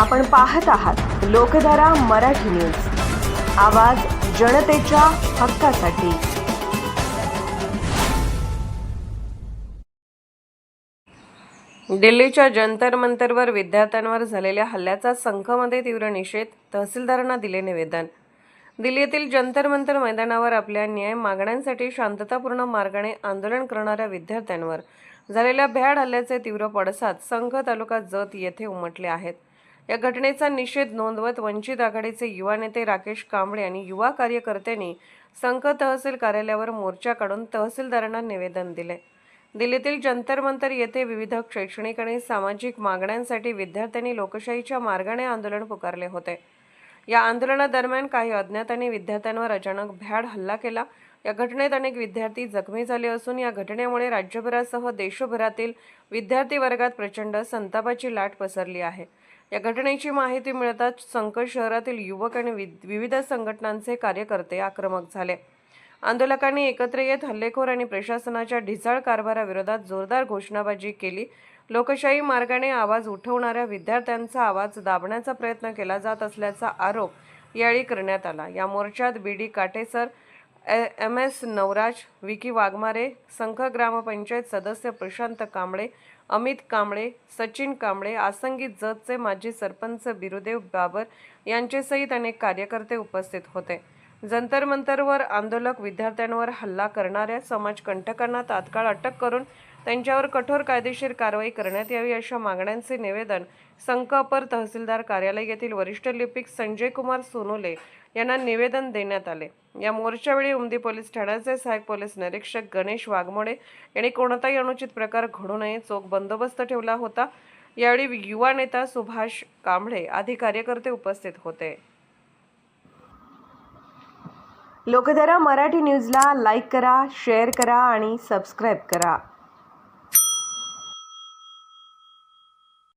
आपण पाहत आहात लोकधारा मराठी न्यूज, आवाज जनतेच्या हक्कासाठी। दिल्लीच्या जंतर मंतरवर विद्यार्थ्यांवर झालेल्या हल्ल्याचा संघमध्ये तीव्र निषेध, तहसीलदारांना दिले निवेदन। दिल्लीतील जंतर मंतर मैदानावर आपल्या न्याय मागण्यांसाठी शांततापूर्ण मार्गाने आंदोलन करणाऱ्या विद्यार्थ्यांवर झालेल्या भ्याड हल्ल्याचे तीव्र पडसाद संघ तालुका जत येथे उमटले आहेत। या घटनेचा निषेध नोंदवत वंचित आघाडीचे युवा नेते राकेश कांबळे आणि युवा कार्यकर्त्यांनी संघ तहसील कार्यालयावर मोर्चा काढून तहसीलदारांना निवेदन दिले। दिल्लीतील जंतर मंतर येथे विविध शैक्षणिक आणि सामाजिक मागण्यांसाठी विद्यार्थ्यांनी लोकशाहीच्या मार्गाने आंदोलन पुकारले होते। या आंदोलनादरम्यान काही अज्ञातांनी विद्यार्थ्यांवर अचानक भ्याड हल्ला केला। या घटनेत अनेक विद्यार्थी जखमी झाले असून या घटनेमुळे राज्यभरासह देशभरातील विद्यार्थी वर्गात प्रचंड संतापाची लाट पसरली आहे। या घटनेची माहिती मिळताच संकट शहरातील युवक आणि विविध संघटनांचे कार्यकर्ते आक्रमक झाले। आंदोलकांनी एकत्र येत हल्लेखोर आणि प्रशासनाच्या ढिसाळ कारभाराविरोधात जोरदार घोषणाबाजी केली। लोकशाही मार्गाने आवाज उठवणाऱ्या विद्यार्थ्यांचा आवाज दाबण्याचा प्रयत्न केला जात असल्याचा आरोप यावेळी करण्यात आला। या मोर्चात बीडी काटेसर, MS नवराज, विकी वाघमारे, संघ ग्रामपंचायत सदस्य प्रशांत कांबळे, अमित कांबळे, सचिन कांबळे, आसंगी जतचे माजी सरपंच बिरुदेव बाबर यांच्यासहित अनेक कार्यकर्ते उपस्थित होते। जंतर मंतरवर आंदोलक विद्यार्थ्यांवर हल्ला करणाऱ्या समाजकंटकांना तात्काळ अटक करून त्यांच्यावर कठोर कायदेशीर कारवाई करण्यात यावी अशा मागण्यांचे निवेदन संघ अपर तहसीलदार कार्यालय येथील वरिष्ठ लिपिक संजय कुमार सोनोले यांना निवेदन देण्यात आले। या मोर्चावेळी उमदी पोलीस ठाण्याचे सहाय्यक पोलीस निरीक्षक गणेश वाघमोडे यांनी कोणताही अनुचित प्रकार घडू नये चोख बंदोबस्त ठेवला होता। यावेळी युवा नेता सुभाष कांबळे आदी कार्यकर्ते उपस्थित होते। लोकधारा मराठी न्यूजला लाईक करा, शेअर करा आणि सबस्क्राईब करा।